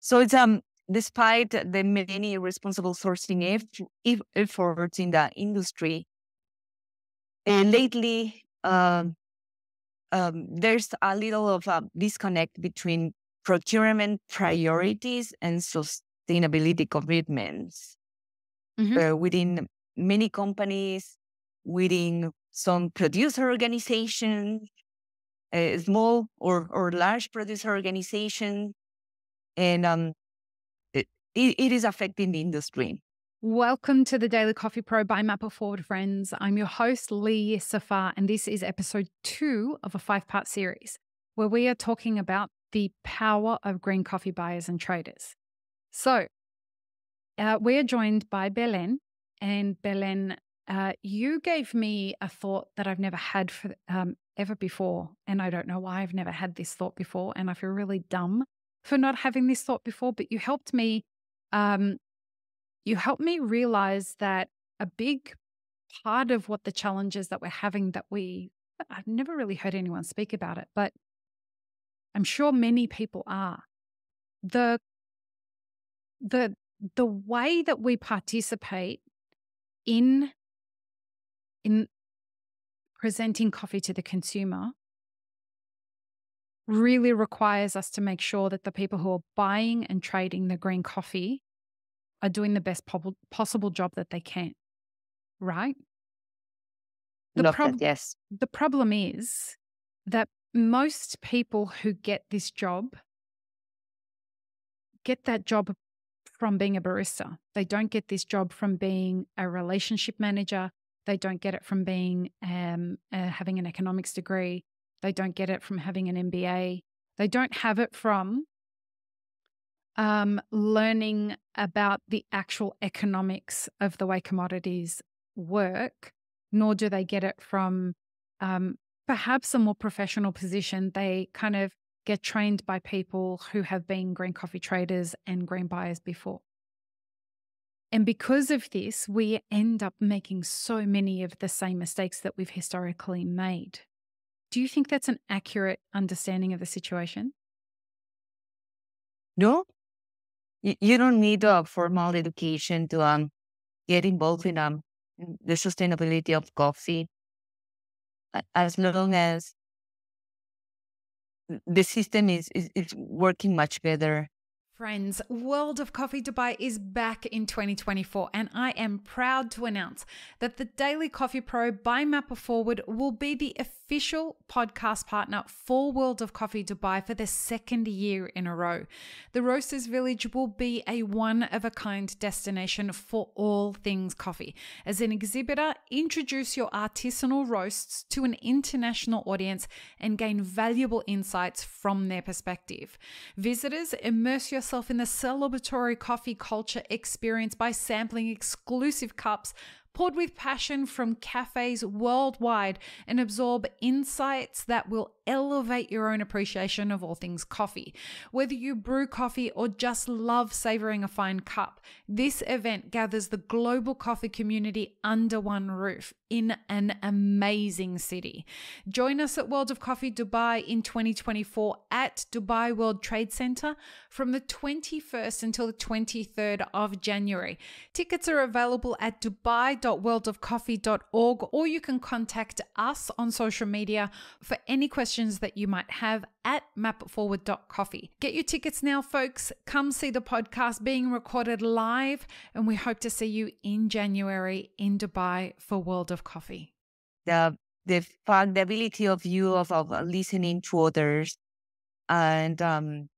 So it's despite the many responsible sourcing efforts in the industry, lately there's a little of a disconnect between procurement priorities and sustainability commitments within many companies, within some producer organizations, small or large producer organizations, and it is affecting the industry. Welcome to the Daily Coffee Pro by Map It Forward, friends. I'm your host, Lee Safar, and this is episode 2 of a 5-part series where we are talking about the power of green coffee buyers and traders. So, we are joined by Belen, and Belen, you gave me a thought that I've never had ever before, and I don't know why I've never had this thought before, and I feel really dumb for not having this thought before, but you helped me realize that a big part of what the challenges that we're having I've never really heard anyone speak about it, but I'm sure many people are. The way that we participate in presenting coffee to the consumer really requires us to make sure that the people who are buying and trading the green coffee are doing the best possible job that they can, right? Yes. The problem is that most people who get this job get that job from being a barista. They don't get this job from being a relationship manager. They don't get it from being having an economics degree. They don't get it from having an MBA. They don't have it from learning about the actual economics of the way commodities work, nor do they get it from perhaps a more professional position. They kind of get trained by people who have been green coffee traders and green buyers before. And because of this, we end up making so many of the same mistakes that we've historically made. Do you think that's an accurate understanding of the situation? No, you don't need a formal education to get involved in the sustainability of coffee, as long as the system is working much better. Friends, World of Coffee Dubai is back in 2024, and I am proud to announce that the Daily Coffee Pro by Map It Forward will be the official podcast partner for World of Coffee Dubai for the 2nd year in a row. The Roasters Village will be a one-of-a-kind destination for all things coffee. As an exhibitor, introduce your artisanal roasts to an international audience and gain valuable insights from their perspective. Visitors, immerse yourself in the celebratory coffee culture experience by sampling exclusive cups poured with passion from cafes worldwide and absorb insights that will elevate your own appreciation of all things coffee. Whether you brew coffee or just love savoring a fine cup, this event gathers the global coffee community under one roof in an amazing city. Join us at World of Coffee Dubai in 2024 at Dubai World Trade Center from the 21st until the 23rd of January. Tickets are available at dubai.worldofcoffee.org, or you can contact us on social media for any questions that you might have at mapitforward.coffee. Get your tickets now, folks. Come see the podcast being recorded live, and we hope to see you in January in Dubai for World of Coffee. The ability of listening to others and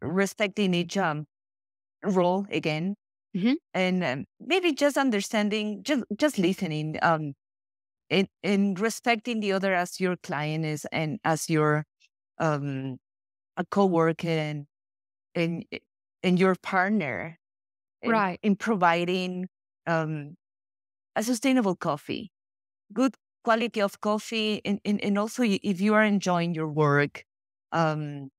respecting each role again, and maybe just understanding, just listening, and respecting the other as your client is and as your a coworker and your partner, Right. in providing a sustainable coffee, good quality of coffee, and also if you are enjoying your work. And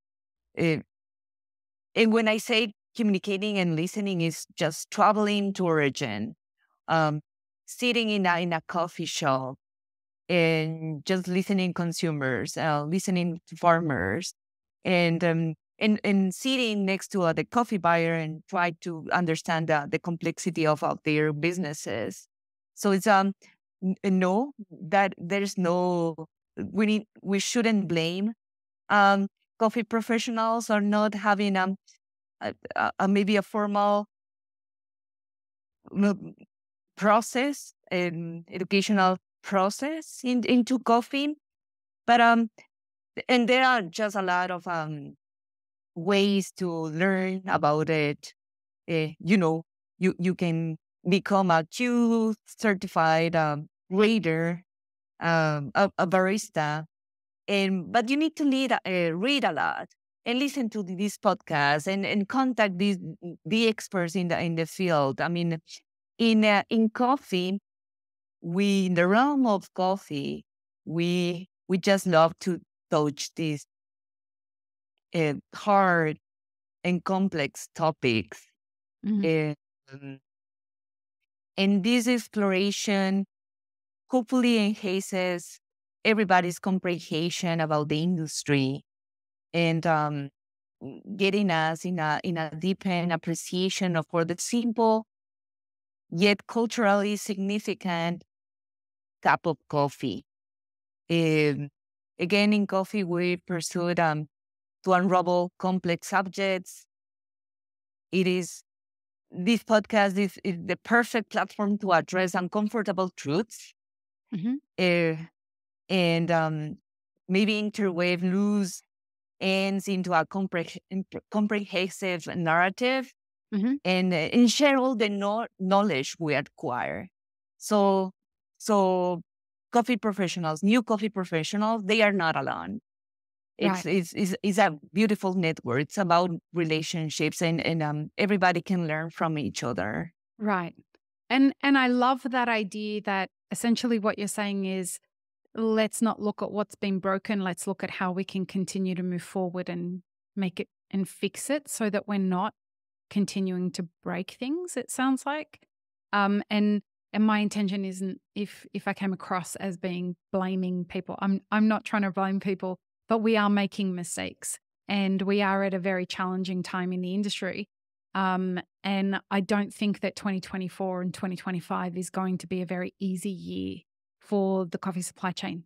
when I say communicating and listening, is just traveling to origin, sitting in a coffee shop and just listening consumers, listening to farmers, and and sitting next to the coffee buyer and try to understand the complexity of their businesses. So it's no, that there's no, we shouldn't blame um coffee professionals or not having maybe a formal mm, process and educational process into coffee. But and there are just a lot of ways to learn about it. You know, you can become a Q certified grader, a barista, and but you need to read a lot and listen to this podcast and contact the experts in the field. I mean, in coffee, we in the realm of coffee, we just love to touch these hard and complex topics. Mhm. Um, and this exploration hopefully enhances everybody's comprehension about the industry and getting us in a deepened appreciation of for the simple yet culturally significant cup of coffee. Um, Again, in coffee, we pursued to unravel complex subjects. It is this podcast is the perfect platform to address uncomfortable truths Mhm. uh, and maybe interweave loose ends into a comprehensive narrative Mhm. and share all the knowledge we acquire. So, so coffee professionals, new coffee professionals, they are not alone. Right. It's a beautiful network. It's about relationships and everybody can learn from each other. Right. And I love that idea that essentially what you're saying is, let's not look at what's been broken. Let's look at how we can continue to move forward and make it and fix it so that we're not continuing to break things, it sounds like. And my intention isn't, if I came across as being blaming people, I'm not trying to blame people, but we are making mistakes and we are at a very challenging time in the industry. And I don't think that 2024 and 2025 is going to be a very easy year for the coffee supply chain.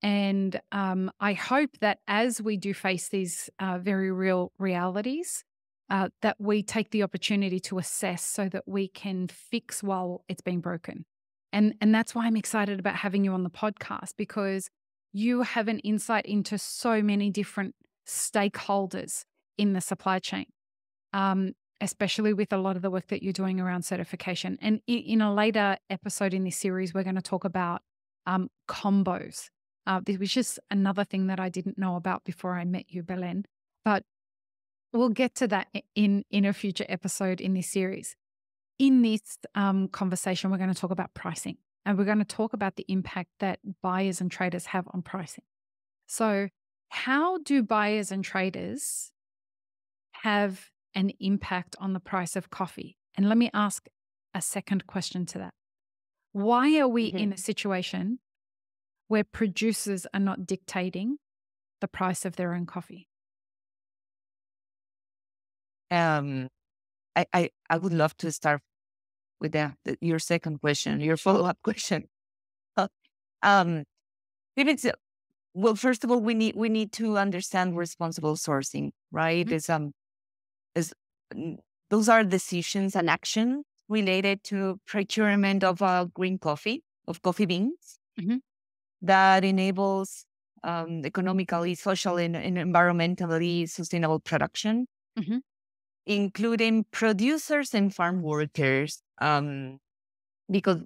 And I hope that as we do face these very real realities, that we take the opportunity to assess so that we can fix while it's being broken. And that's why I'm excited about having you on the podcast, because you have an insight into so many different stakeholders in the supply chain, especially with a lot of the work that you're doing around certification. And in a later episode in this series, we're going to talk about combos. This was just another thing that I didn't know about before I met you, Belen. But we'll get to that in a future episode in this series. In this conversation, we're going to talk about pricing, and we're going to talk about the impact that buyers and traders have on pricing. So, how do buyers and traders have an impact on the price of coffee? And let me ask a second question to that. Why are we in a situation where producers are not dictating the price of their own coffee? Um, I would love to start with your second question, your follow up question. um, if it's well, first of all, we need to understand responsible sourcing, right? Mhm. Is those are decisions and actions related to procurement of green coffee, of coffee beans, Mhm. that enables economically, social, and environmentally sustainable production, Mhm. including producers and farm workers. Because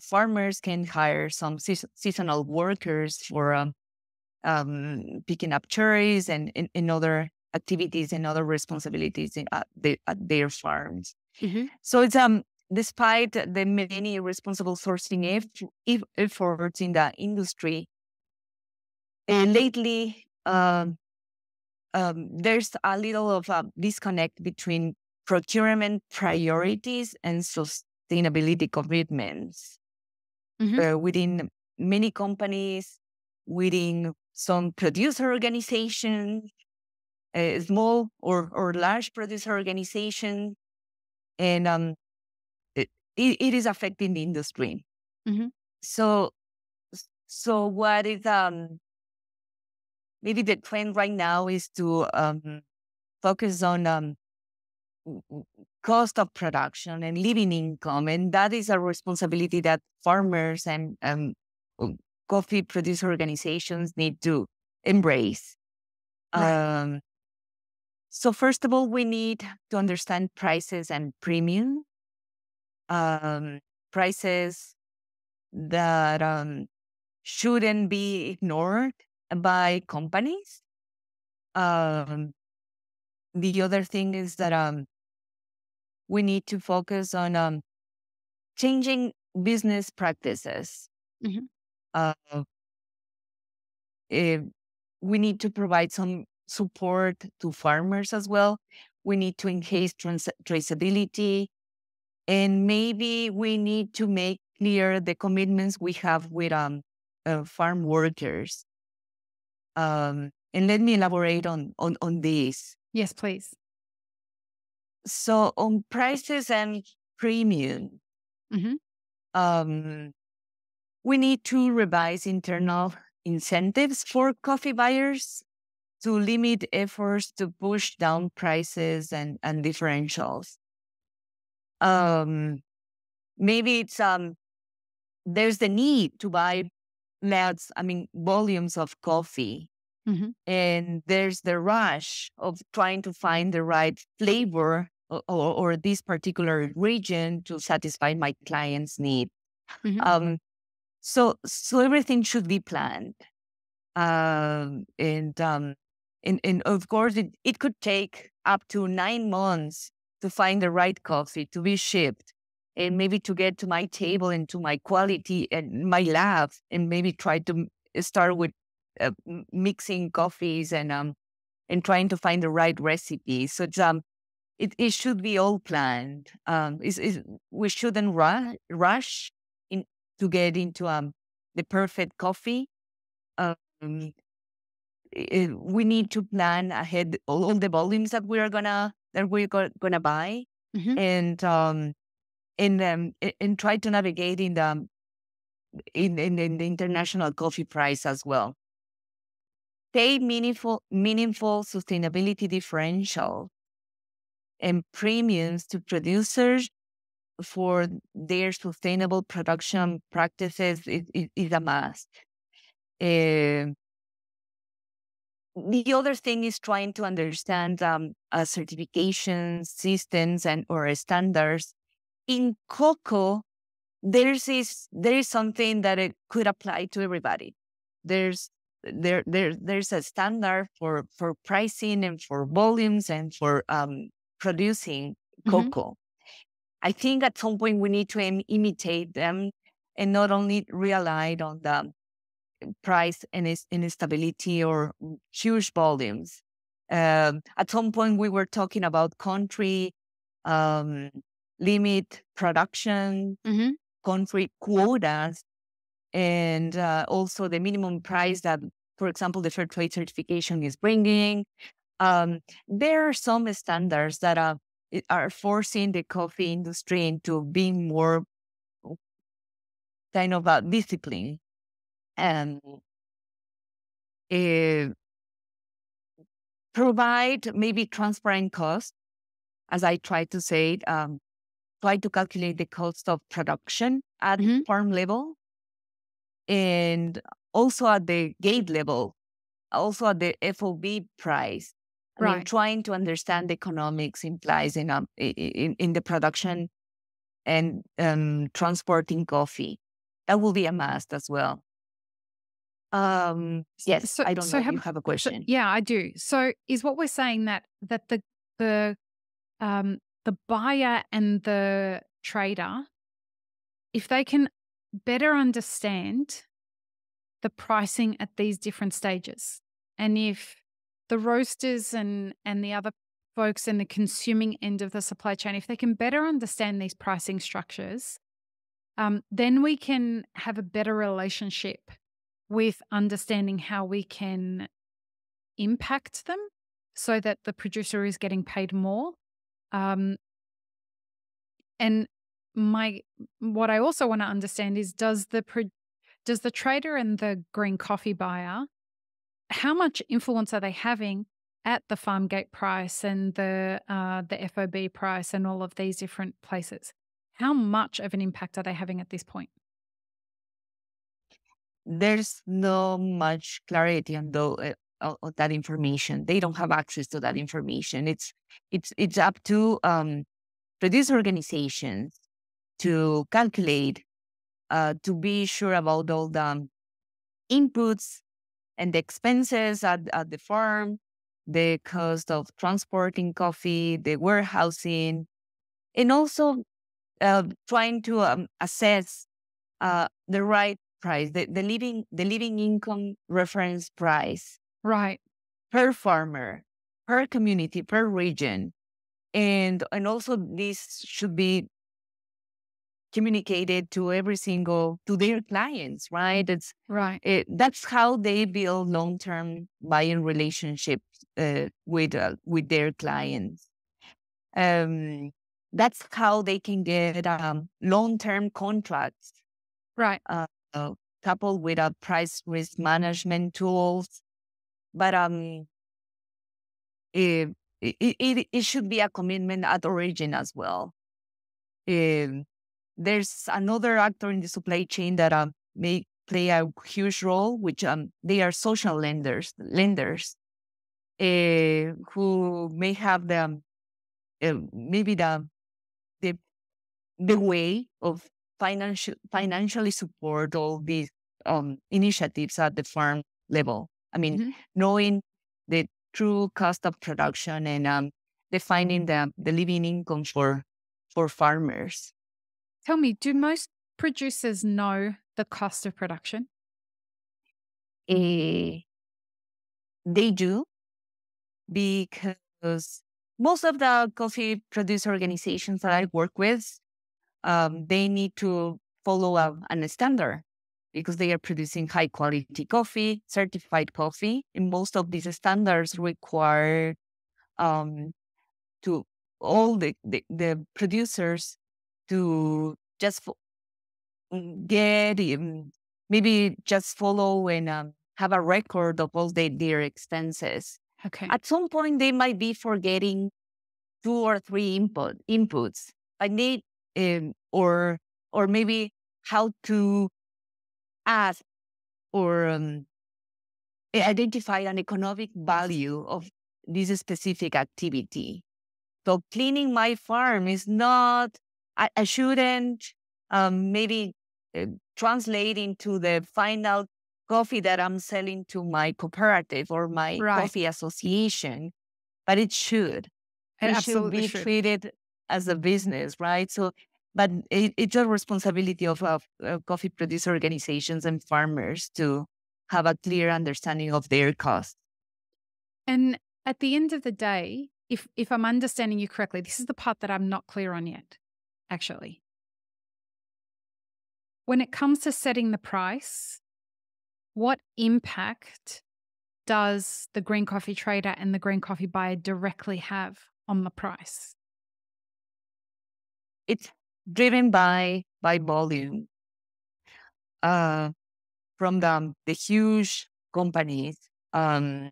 farmers can hire some seasonal workers for picking up cherries and other activities and other responsibilities at their farms. Mhm. So it's despite the many responsible sourcing efforts in the industry, lately there's a little of a disconnect between procurement priorities and sustainability commitments Mhm. within many companies, within some producer organizations. a small or large producer organization, and it is affecting the industry. Mm-hmm. So what is maybe the trend right now is to focus on cost of production and living income, and that is a responsibility that farmers and coffee producer organizations need to embrace. Right. So first of all, we need to understand prices and premium prices that shouldn't be ignored by companies. Um, the other thing is that we need to focus on changing business practices. Mm-hmm. Uh, eh, we need to provide some support to farmers as well. We need to enhance traceability, and maybe we need to make clear the commitments we have with farm workers. And let me elaborate on this. Yes, please. So on prices and premium, Mm-hmm. um, we need to revise internal incentives for coffee buyers to limit efforts to push down prices and differentials. Maybe it's there's the need to buy volumes of coffee, Mm-hmm. and there's the rush of trying to find the right flavor or this particular region to satisfy my client's need. Mm-hmm. Um, so everything should be planned, and of course it could take up to 9 months to find the right coffee to be shipped, and maybe to get to my table and to my quality and my lab, and maybe try to start with mixing coffees and trying to find the right recipe. So it should be all planned. We shouldn't rush in to get into the perfect coffee. Um, we need to plan ahead all the volumes that we're gonna buy, Mm-hmm. and try to navigate in the international coffee price as well. Pay meaningful sustainability differential and premiums to producers for their sustainable production practices is a must. Uh, the other thing is trying to understand certification systems and or standards. In cocoa, there is something that it could apply to everybody. There's there's a standard for pricing and for volumes and for producing Mm-hmm. cocoa. I think at some point we need to imitate them and not only rely on the price and its instability or huge volumes. At some point, we were talking about country um, limit production, Mm-hmm. country quotas, and also the minimum price that, for example, the fair trade certification is bringing. There are some standards that are forcing the coffee industry into being more kind of disciplined. And uh, provide maybe transparent cost, as I try to say it, try to calculate the cost of production at Mm-hmm. farm level and also at the gate level, also at the FOB price. I mean, Right. trying to understand the economics implies in the production and transporting coffee. That will be a must as well. Yes, So, I don't so know if have, you have a so question. yeah, I do. So, is what we're saying that the the buyer and the trader, if they can better understand the pricing at these different stages, and if the roasters and the other folks in the consuming end of the supply chain, if they can better understand these pricing structures, then we can have a better relationship with understanding how we can impact them so that the producer is getting paid more. Um, and what I also want to understand is does the trader and the green coffee buyer, how much influence are they having at the farm gate price and the FOB price and all of these different places? How much of an impact are they having at this point? There's no much clarity on on that information. They don't have access to that information. It's up to producer organizations to calculate, to be sure about all the inputs and the expenses at the farm, the cost of transporting coffee, the warehousing, and also trying to assess the right price, the living income reference price Right. per farmer, per community, per region, and also this should be communicated to to their clients, right? Right. That's how they build long-term buying relationships with their clients. Um, that's how they can get long-term contracts, Right. uh, coupled with price risk management tools. But it, it should be a commitment at origin as well. Um, there's another actor in the supply chain that may play a huge role, which they are social lenders who may have maybe the the way of financially support all these initiatives at the farm level. I mean, Mhm. knowing the true cost of production and defining the living income for farmers. Tell me, do most producers know the cost of production? Eh, they do, because most of the coffee producer organizations that I work with, they need to follow a standard because they are producing high quality coffee, certified coffee. And most of these standards require um, to all the producers to just get maybe just follow and have a record of all their expenses. Okay. At some point, they might be forgetting two or three inputs. I need or maybe how to add or identify an economic value of this specific activity. So cleaning my farm is not, I shouldn't maybe translate into the final coffee that I'm selling to my cooperative or my Right. coffee association, but it should. It It should absolutely be should. treated as a business, right? So, but it's a responsibility of coffee producer organizations and farmers to have a clear understanding of their costs. And at the end of the day, if I'm understanding you correctly, this is the part that I'm not clear on yet, actually. When it comes to setting the price, what impact does the green coffee trader and the green coffee buyer directly have on the price? It's driven by volume uh, from the huge companies. Mm,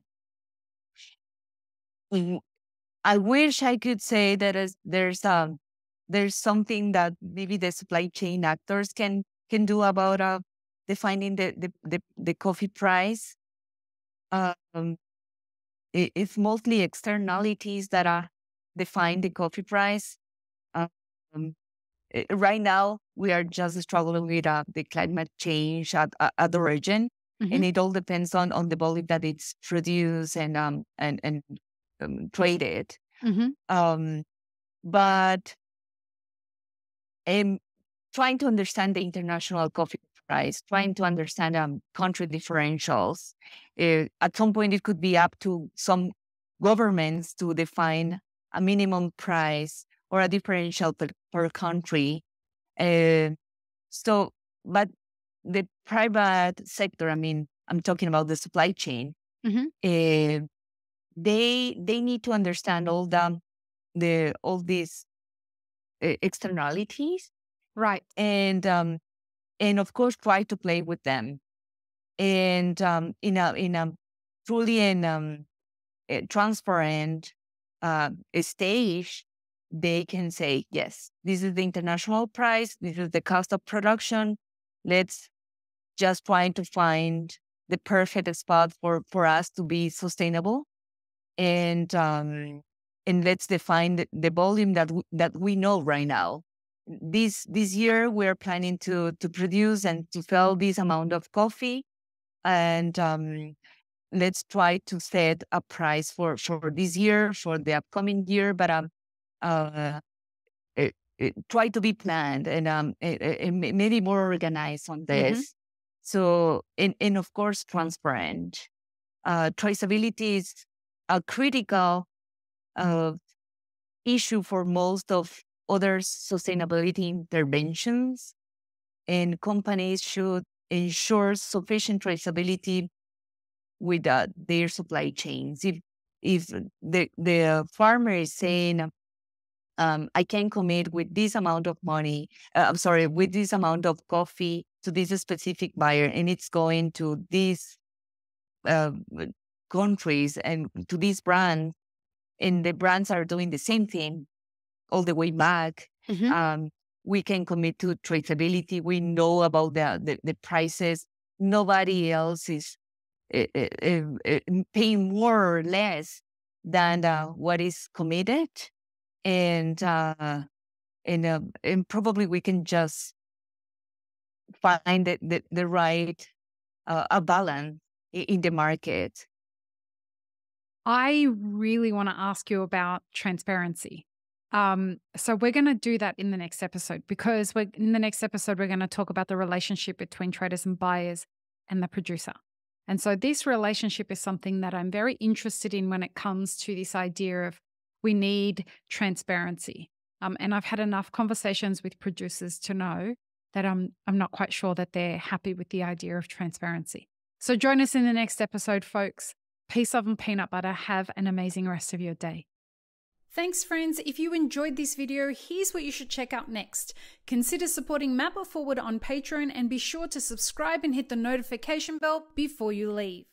I wish I could say that there's something that maybe the supply chain actors can do about defining the coffee price. Um, it's mostly externalities that define the coffee price. Um, right now, we are just struggling with the climate change at the region, Mm-hmm. and it all depends on the volume that it's produced and traded. Mm-hmm. Um, but I'm trying to understand the international coffee price, trying to understand country differentials. At some point, it could be up to some governments to define a minimum price or a differential per country. Uh, so, but the private sector, I mean, I'm talking about the supply chain. Mm-hmm. Uh, they need to understand all these externalities, Right. and of course try to play with them, and in a truly and transparent stage, they can say, yes, this is the international price, this is the cost of production. Let's just try to find the perfect spot for us to be sustainable, and let's define the volume that we know right now. This year, we're planning to produce and to sell this amount of coffee, and let's try to set a price for this year, for the upcoming year, but uh, try to be planned, and maybe more organized on this. So, and of course, transparent. Traceability is a critical issue for most of other sustainability interventions, and companies should ensure sufficient traceability with their supply chains. If the farmer is saying, I can commit with this amount of money, with this amount of coffee to this specific buyer, and it's going to these uh, countries and to these brands, and the brands are doing the same thing all the way back. We can commit to traceability. We know about the prices. Nobody else is paying more or less than what is committed, and probably we can just find the right a balance in the market. I really want to ask you about transparency. So we're going to do that in the next episode, because in the next episode, we're going to talk about the relationship between traders and buyers and the producer. And so this relationship is something that I'm very interested in when it comes to this idea of we need transparency. And I've had enough conversations with producers to know that I'm not quite sure that they're happy with the idea of transparency. So join us in the next episode, folks. Peace, love, and peanut butter. Have an amazing rest of your day. Thanks, friends. If you enjoyed this video, here's what you should check out next. Consider supporting Map It Forward on Patreon, and be sure to subscribe and hit the notification bell before you leave.